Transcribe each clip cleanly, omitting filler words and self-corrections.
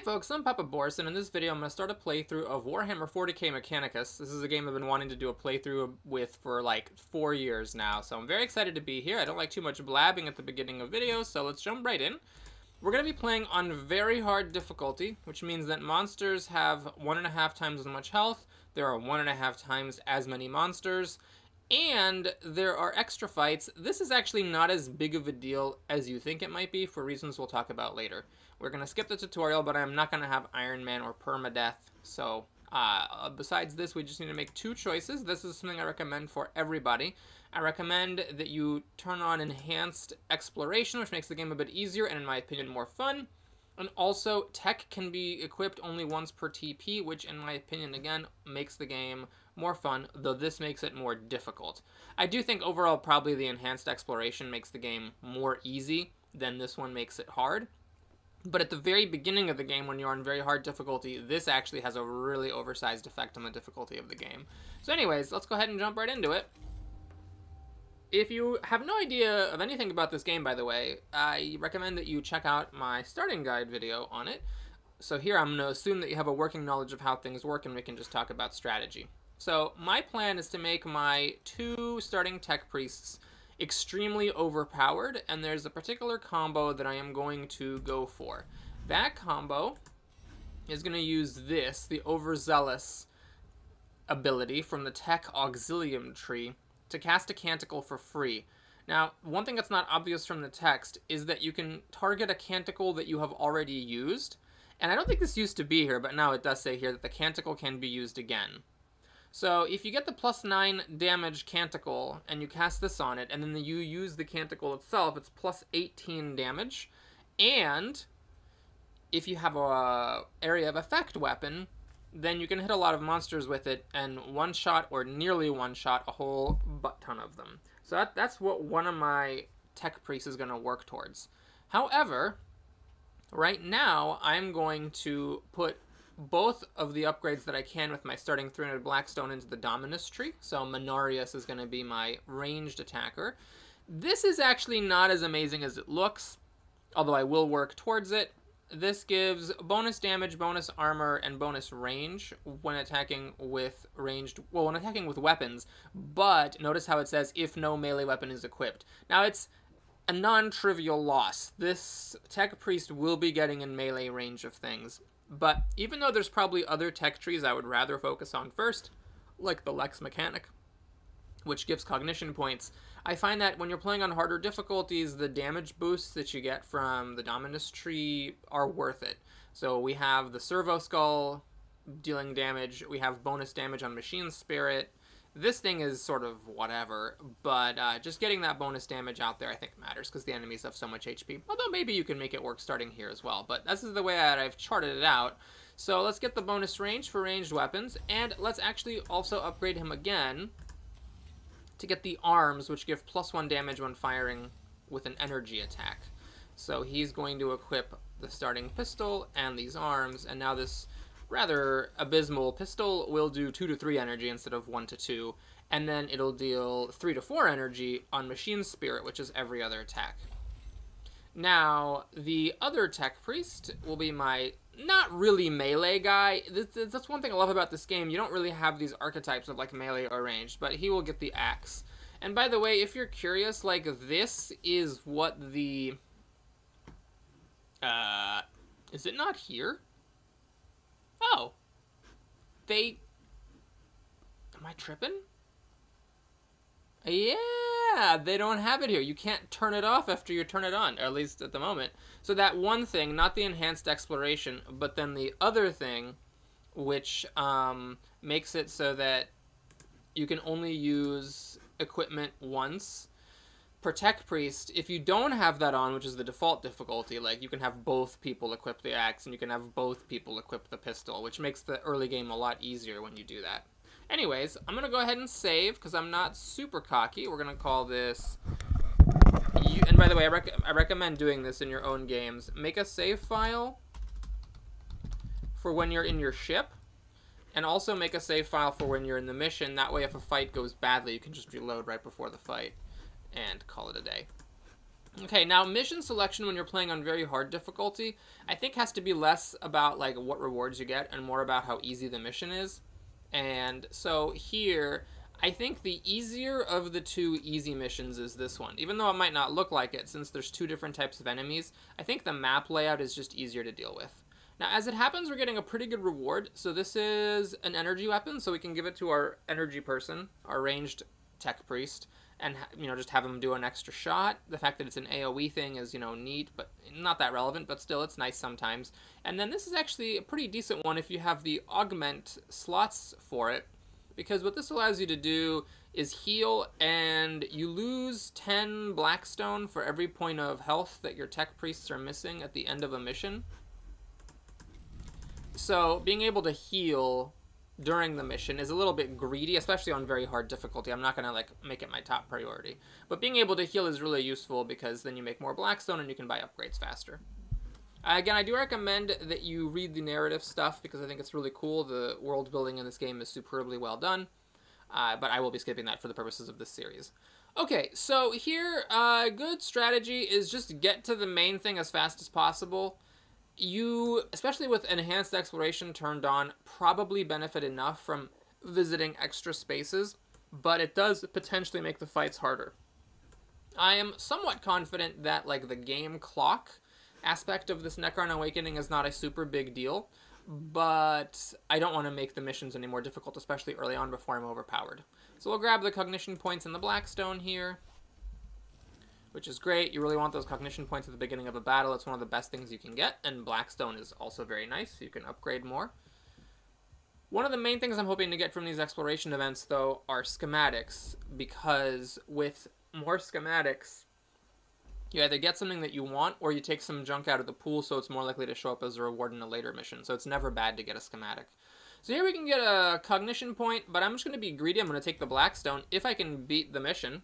folks, I'm Papa Boris, and in this video I'm going to start a playthrough of Warhammer 40k Mechanicus. This is a game I've been wanting to do a playthrough with for like 4 years now, so I'm very excited to be here. I don't like too much blabbing at the beginning of videos, so let's jump right in. We're going to be playing on very hard difficulty, which means that monsters have 1.5 times as much health, there are 1.5 times as many monsters, and there are extra fights. This is actually not as big of a deal as you think it might be, for reasons we'll talk about later. We're going to skip the tutorial, but I'm not going to have Iron Man or permadeath. So, besides this, we just need to make 2 choices. This is something I recommend for everybody. I recommend that you turn on Enhanced Exploration, which makes the game a bit easier and, in my opinion, more fun. And also, tech can be equipped only once per TP, which, in my opinion, again, makes the game more fun, though this makes it more difficult. I do think, overall, probably the Enhanced Exploration makes the game more easy than this one makes it hard. But at the very beginning of the game, when you're on very hard difficulty, this actually has a really oversized effect on the difficulty of the game. So anyways, let's go ahead and jump right into it. If you have no idea of anything about this game, by the way, I recommend that you check out my starting guide video on it. So here I'm going to assume that you have a working knowledge of how things work, and we can just talk about strategy. So my plan is to make my 2 starting tech priests extremely overpowered, and there's a particular combo that I am going to go for. That combo is going to use this, the Overzealous ability from the Tech Auxilium tree, to cast a Canticle for free. Now, one thing that's not obvious from the text is that you can target a Canticle that you have already used, and I don't think this used to be here, but now it does say here that the Canticle can be used again. So if you get the +9 damage Canticle and you cast this on it, and then you use the Canticle itself, it's +18 damage. And if you have a area of effect weapon, then you can hit a lot of monsters with it and one-shot or nearly one-shot a whole butt-ton of them. So that's what one of my tech priests is going to work towards. However, right now I'm going to put both of the upgrades that I can with my starting 300 Blackstone into the Dominus tree. So Minarius is going to be my ranged attacker. This is actually not as amazing as it looks, although I will work towards it. This gives bonus damage, bonus armor, and bonus range when attacking with when attacking with weapons, but notice how it says if no melee weapon is equipped. Now it's a non-trivial loss. This tech priest will be getting in melee range of things. But even though there's probably other tech trees I would rather focus on first, like the Lex Mechanic, which gives cognition points, I find that when you're playing on harder difficulties, the damage boosts that you get from the Dominus tree are worth it. So we have the Servo Skull dealing damage, we have bonus damage on Machine Spirit. This thing is sort of whatever, but just getting that bonus damage out there I think matters because the enemies have so much HP. Although maybe you can make it work starting here as well, but this is the way that I've charted it out. So let's get the bonus range for ranged weapons, and let's actually also upgrade him again to get the arms, which give +1 damage when firing with an energy attack. So he's going to equip the starting pistol and these arms, and now this rather abysmal pistol will do 2 to 3 energy instead of 1 to 2, and then it'll deal 3 to 4 energy on Machine Spirit, which is every other attack. Now, the other tech priest will be my not really melee guy. That's one thing I love about this game. You don't really have these archetypes of like melee or ranged, but he will get the axe. And by the way, if you're curious, like this is what the is it not here? Oh, am I tripping? Yeah, they don't have it here. You can't turn it off after you turn it on, or at least at the moment. So that one thing, not the Enhanced Exploration, but then the other thing, which makes it so that you can only use equipment once per tech priest. If you don't have that on, which is the default difficulty, like you can have both people equip the axe and you can have both people equip the pistol, which makes the early game a lot easier when you do that. Anyways, I'm going to go ahead and save because I'm not super cocky. We're going to call this, and by the way, I recommend doing this in your own games. Make a save file for when you're in your ship, and also make a save file for when you're in the mission. That way if a fight goes badly, you can just reload right before the fight and call it a day. Okay, now mission selection when you're playing on very hard difficulty, I think has to be less about like what rewards you get and more about how easy the mission is. And so here, I think the easier of the two easy missions is this one. Even though it might not look like it, since there's two different types of enemies, I think the map layout is just easier to deal with. Now, as it happens, we're getting a pretty good reward. So this is an energy weapon, so we can give it to our energy person, our ranged tech priest, and just have him do an extra shot. The fact that it's an AoE thing is neat, but not that relevant, but still it's nice sometimes. And then this is actually a pretty decent one if you have the augment slots for it, because what this allows you to do is heal, and you lose 10 Blackstone for every point of health that your tech priests are missing at the end of a mission. So being able to heal during the mission is a little bit greedy, especially on very hard difficulty. I'm not going to make it my top priority. But being able to heal is really useful because then you make more Blackstone and you can buy upgrades faster. Again, I do recommend that you read the narrative stuff because I think it's really cool. The world building in this game is superbly well done. But I will be skipping that for the purposes of this series. Okay, so here, good strategy is just get to the main thing as fast as possible. You, especially with enhanced exploration turned on, probably benefit enough from visiting extra spaces, but it does potentially make the fights harder. I am somewhat confident that the game clock aspect of this Necron Awakening is not a super big deal, but I don't want to make the missions any more difficult, especially early on before I'm overpowered. So we'll grab the cognition points and the Blackstone here, which is great. You really want those cognition points at the beginning of a battle. It's one of the best things you can get, and Blackstone is also very nice. You can upgrade more. One of the main things I'm hoping to get from these exploration events, though, are schematics, because with more schematics, you either get something that you want, or you take some junk out of the pool, so it's more likely to show up as a reward in a later mission. So it's never bad to get a schematic. So here we can get a cognition point, but I'm just going to be greedy. I'm going to take the Blackstone. If I can beat the mission,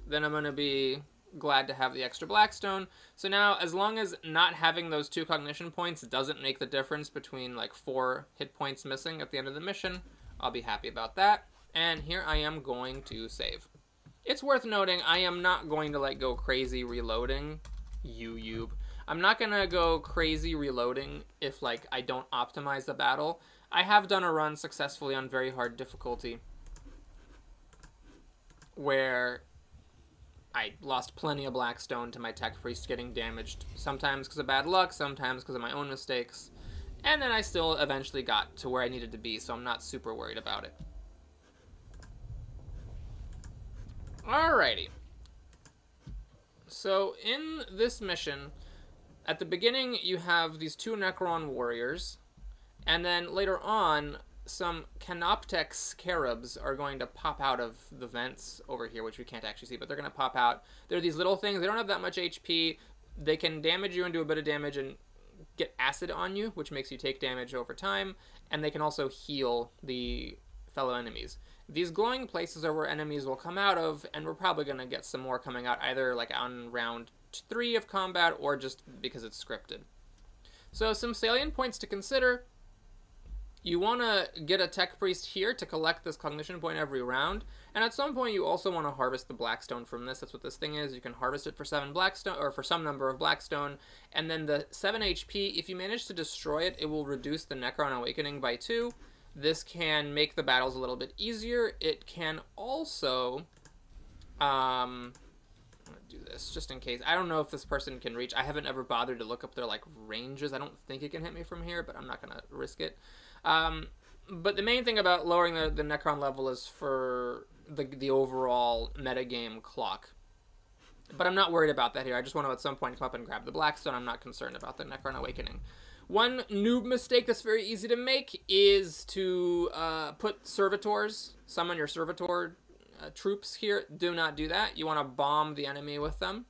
then I'm going to be glad to have the extra Blackstone. So now, as long as not having those 2 cognition points doesn't make the difference between 4 hit points missing at the end of the mission, I'll be happy about that. And here I am going to save. It's worth noting I am not going to go crazy reloading. I'm not going to go crazy reloading if I don't optimize the battle. I have done a run successfully on very hard difficulty where I lost plenty of Blackstone to my tech priest getting damaged, sometimes because of bad luck, sometimes because of my own mistakes, and then I still eventually got to where I needed to be, so I'm not super worried about it. Alrighty. So in this mission, at the beginning you have these 2 Necron warriors, and then later on some Canoptech scarabs are going to pop out of the vents over here, which we can't actually see, but they're going to pop out. They're these little things. They don't have that much HP. They can damage you and do a bit of damage and get acid on you, which makes you take damage over time, and they can also heal the fellow enemies. These glowing places are where enemies will come out of, and we're probably going to get some more coming out either on round 3 of combat or just because it's scripted. So some salient points to consider. You want to get a tech priest here to collect this cognition point every round, and at some point you also want to harvest the Blackstone from this. That's what this thing is. You can harvest it for 7 Blackstone, or for some number of Blackstone, and then the 7 HP, if you manage to destroy it, it will reduce the Necron Awakening by 2. This can make the battles a little bit easier. It can also, I'm going to do this just in case. I don't know if this person can reach. I haven't ever bothered to look up their ranges. I don't think it can hit me from here, but I'm not going to risk it. But the main thing about lowering the Necron level is for the overall metagame clock. But I'm not worried about that here. I just want to at some point come up and grab the Blackstone. I'm not concerned about the Necron Awakening. One noob mistake that's very easy to make is to put servitors, summon your servitor troops here. Do not do that. You want to bomb the enemy with them.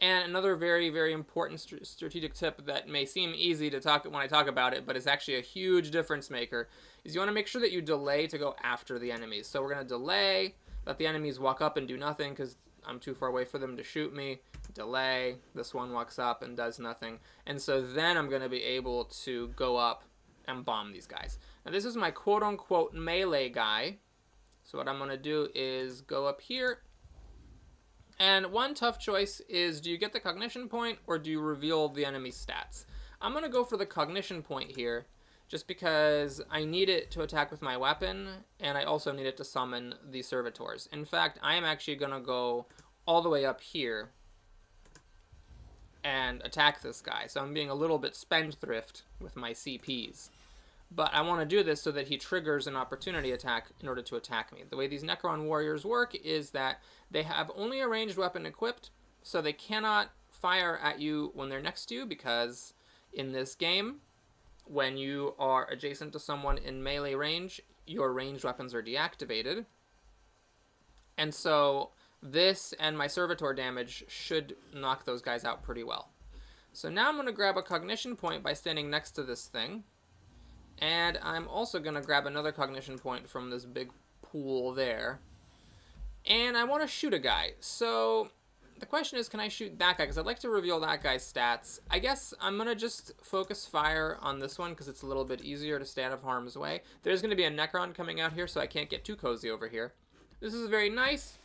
And another very, very important strategic tip that may seem easy to talk when I talk about it, but is actually a huge difference maker, is you want to make sure that you delay to go after the enemies. So we're going to delay, let the enemies walk up and do nothing because I'm too far away for them to shoot me. Delay, this one walks up and does nothing. And so then I'm going to be able to go up and bomb these guys. Now this is my quote-unquote melee guy. So what I'm going to do is go up here And one tough choice is, do you get the cognition point or do you reveal the enemy's stats? I'm going to go for the cognition point here, just because I need it to attack with my weapon, and I also need it to summon the servitors. In fact, I am actually going to go all the way up here and attack this guy. So I'm being a little bit spendthrift with my CPs. But I want to do this so that he triggers an opportunity attack in order to attack me. The way these Necron warriors work is that they have only a ranged weapon equipped, so they cannot fire at you when they're next to you, because in this game, when you are adjacent to someone in melee range, your ranged weapons are deactivated. And so this and my servitor damage should knock those guys out pretty well. So now I'm going to grab a cognition point by standing next to this thing. And I'm also going to grab another cognition point from this big pool there. And I want to shoot a guy. So the question is, can I shoot that guy? Because I'd like to reveal that guy's stats. I guess I'm going to just focus fire on this one because it's a little bit easier to stay out of harm's way. There's going to be a Necron coming out here, so I can't get too cozy over here. This is very nice.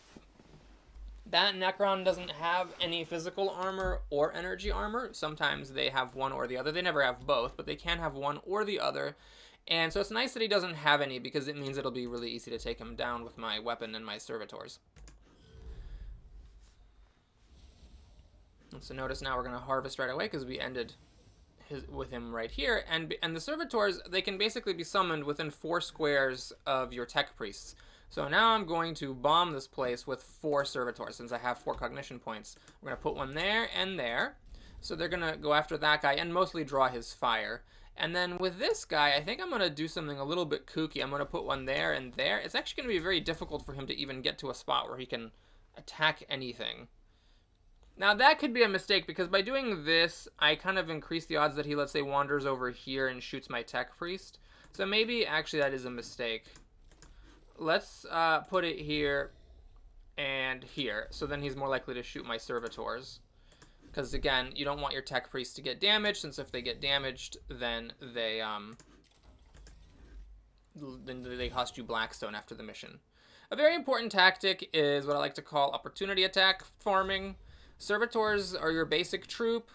That Necron doesn't have any physical armor or energy armor. Sometimes they have one or the other. They never have both, but they can have one or the other. And so it's nice that he doesn't have any, because it means it'll be really easy to take him down with my weapon and my servitors. And so notice now we're going to harvest right away because we ended with him right here. And the servitors, they can basically be summoned within 4 squares of your tech priests. So now I'm going to bomb this place with 4 servitors since I have 4 cognition points. We're going to put one there and there. So they're going to go after that guy and mostly draw his fire. And then with this guy, I think I'm going to do something a little bit kooky. I'm going to put one there and there. It's actually going to be very difficult for him to even get to a spot where he can attack anything. Now that could be a mistake, because by doing this, I kind of increase the odds that he, let's say, wanders over here and shoots my tech priest. So maybe actually that is a mistake. Let's put it here and here, so then he's more likely to shoot my servitors. Because again, you don't want your tech priests to get damaged, since if they get damaged, then they cost you Blackstone after the mission. A very important tactic is what I like to call opportunity attack farming. Servitors are your basic troop.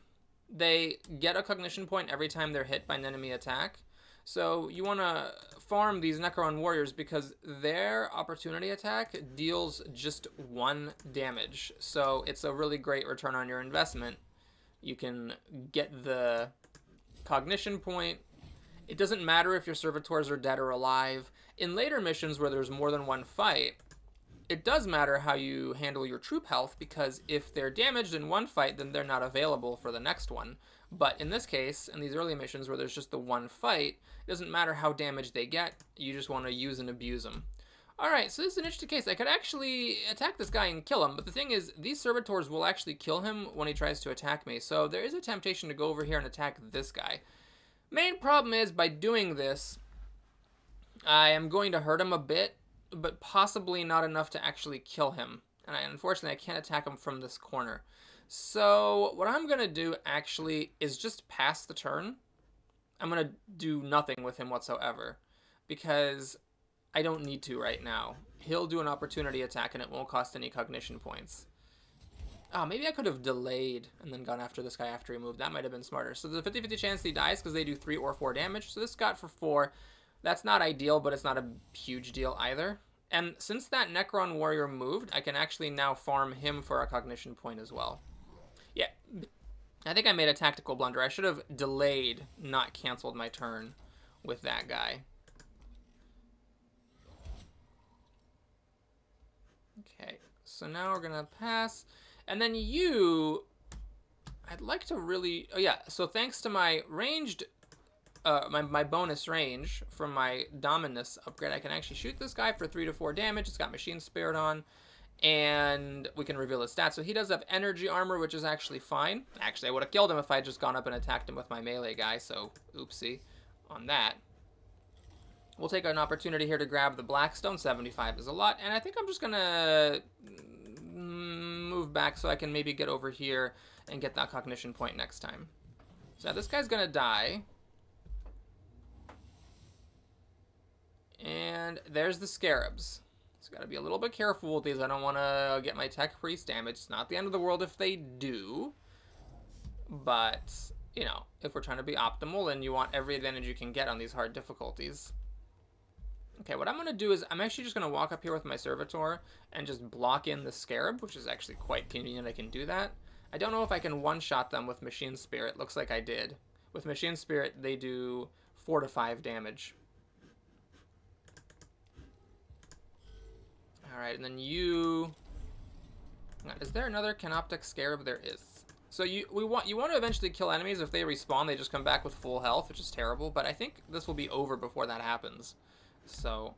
They get a cognition point every time they're hit by an enemy attack. So you want to farm these Necron warriors because their opportunity attack deals just 1 damage. So it's a really great return on your investment. You can get the cognition point. It doesn't matter if your servitors are dead or alive. In later missions where there's more than 1 fight, it does matter how you handle your troop health, because if they're damaged in 1 fight, then they're not available for the next one. But in this case, in these early missions where there's just the 1 fight, it doesn't matter how damaged they get, you just want to use and abuse them. Alright, so this is an interesting case. I could actually attack this guy and kill him, but the thing is, these servitors will actually kill him when he tries to attack me, so there is a temptation to go over here and attack this guy. Main problem is, by doing this, I am going to hurt him a bit, but possibly not enough to actually kill him. And unfortunately, I can't attack him from this corner. So what I'm going to do, actually, is just pass the turn. I'm going to do nothing with him whatsoever, because I don't need to right now. He'll do an opportunity attack, and it won't cost any cognition points. Oh, maybe I could have delayed and then gone after this guy after he moved. That might have been smarter. So there's a 50-50 chance he dies because they do 3 or 4 damage. So this got for 4. That's not ideal, but it's not a huge deal either. And since that Necron warrior moved, I can actually now farm him for a cognition point as well. Yeah, I think I made a tactical blunder. I should have delayed, not canceled my turn with that guy. Okay, so now we're going to pass. And then you, I'd like to really, oh yeah, so thanks to my ranged, my bonus range from my Dominus upgrade, I can actually shoot this guy for 3 to 4 damage. It's got Machine Spirit on, and we can reveal his stats. So he does have energy armor, which is actually fine. Actually, I would have killed him if I had just gone up and attacked him with my melee guy, so oopsie on that. We'll take an opportunity here to grab the Blackstone. 75 is a lot, and I think I'm just going to move back so I can maybe get over here and get that cognition point next time. So this guy's going to die. And there's the scarabs. So gotta be a little bit careful with these. I don't want to get my tech priest damaged. It's not the end of the world if they do. But, you know, if we're trying to be optimal and you want every advantage you can get on these hard difficulties. Okay, what I'm going to do is I'm actually just going to walk up here with my servitor and just block in the scarab, which is actually quite convenient. I can do that. I don't know if I can one-shot them with Machine Spirit. Looks like I did. With Machine Spirit, they do 4 to 5 damage. Alright, and then you... Is there another Canoptic Scarab? There is. So you want to eventually kill enemies. If they respawn, they just come back with full health, which is terrible. But I think this will be over before that happens. So,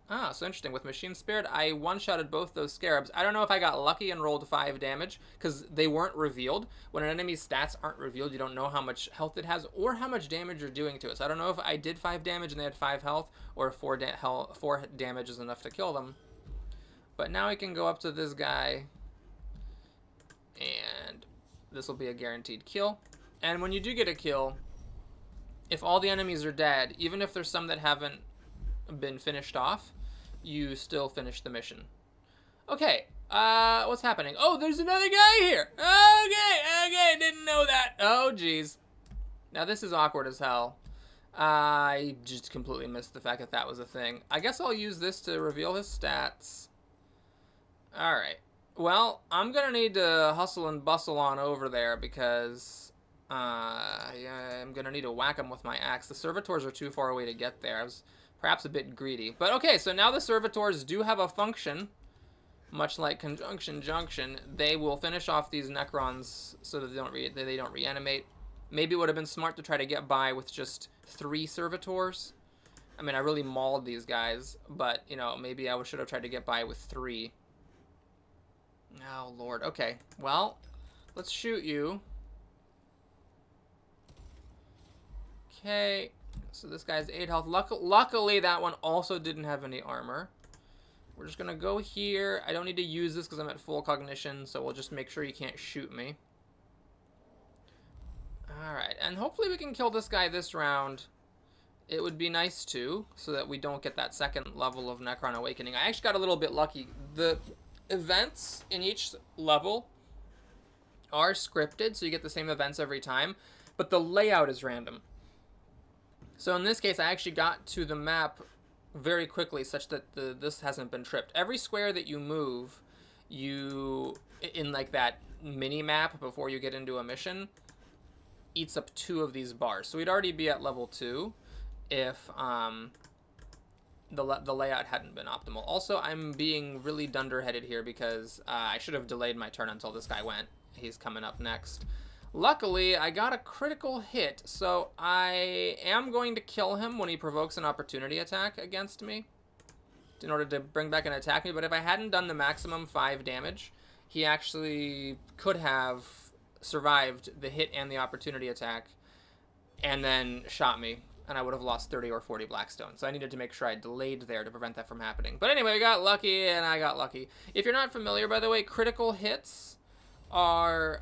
so interesting. With Machine Spirit, I one-shotted both those scarabs. I don't know if I got lucky and rolled 5 damage, because they weren't revealed. When an enemy's stats aren't revealed, you don't know how much health it has, or how much damage you're doing to it. So I don't know if I did 5 damage and they had 5 health, or if 4 damage is enough to kill them. But now I can go up to this guy, and this will be a guaranteed kill. And when you do get a kill, if all the enemies are dead, even if there's some that haven't been finished off, you still finish the mission. Okay, what's happening? Oh, there's another guy here! Okay, didn't know that. Oh, jeez. Now, this is awkward as hell. I just completely missed the fact that that was a thing. I guess I'll use this to reveal his stats. Alright. Well, I'm gonna need to hustle and bustle on over there because... yeah, I'm gonna need to whack them with my axe. The servitors are too far away to get there. I was perhaps a bit greedy. But okay, so now the servitors do have a function. Much like Conjunction Junction, they will finish off these Necrons so that they don't reanimate. Maybe it would have been smart to try to get by with just 3 servitors. I mean, I really mauled these guys, but, you know, maybe I should have tried to get by with 3. Oh, Lord. Okay, well, let's shoot you. Okay, so this guy's 8 health. Luckily, that one also didn't have any armor. We're just going to go here. I don't need to use this because I'm at full cognition, so we'll just make sure he can't shoot me. Alright, and hopefully we can kill this guy this round. It would be nice to, so that we don't get that second level of Necron Awakening. I actually got a little bit lucky. The events in each level are scripted, so you get the same events every time, but the layout is random. So in this case, I actually got to the map very quickly, such that this hasn't been tripped. Every square that you move, in like that mini map before you get into a mission, eats up 2 of these bars. So we'd already be at level 2 if the layout hadn't been optimal. Also, I'm being really dunderheaded here because I should have delayed my turn until this guy went. He's coming up next. Luckily, I got a critical hit, so I am going to kill him when he provokes an opportunity attack against me in order to bring back and attack me. But if I hadn't done the maximum 5 damage, he actually could have survived the hit and the opportunity attack and then shot me, and I would have lost 30 or 40 Blackstone. So I needed to make sure I delayed there to prevent that from happening. But anyway, I got lucky, and I got lucky. If you're not familiar, by the way, critical hits are...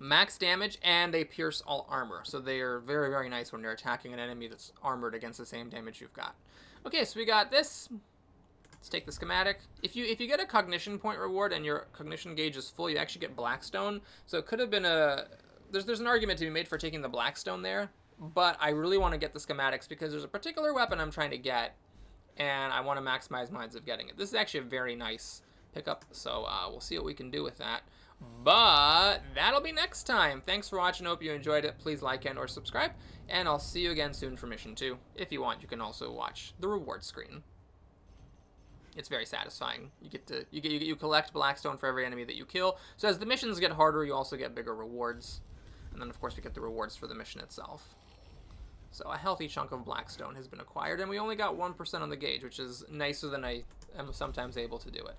max damage, and they pierce all armor. So they are very, very nice when you're attacking an enemy that's armored against the same damage you've got. Okay, so we got this. Let's take the schematic. If you get a cognition point reward and your cognition gauge is full, you actually get Blackstone. So it could have been a... There's an argument to be made for taking the Blackstone there, but I really want to get the schematics because there's a particular weapon I'm trying to get, and I want to maximize my odds of getting it. This is actually a very nice pickup, so we'll see what we can do with that. But that'll be next time. Thanks for watching. Hope you enjoyed it. Please like and or subscribe, and I'll see you again soon for Mission 2. If you want, you can also watch the reward screen. It's very satisfying. You collect Blackstone for every enemy that you kill. So as the missions get harder, you also get bigger rewards. And then, of course, we get the rewards for the mission itself. So a healthy chunk of Blackstone has been acquired, and we only got 1% on the gauge, which is nicer than I am sometimes able to do it.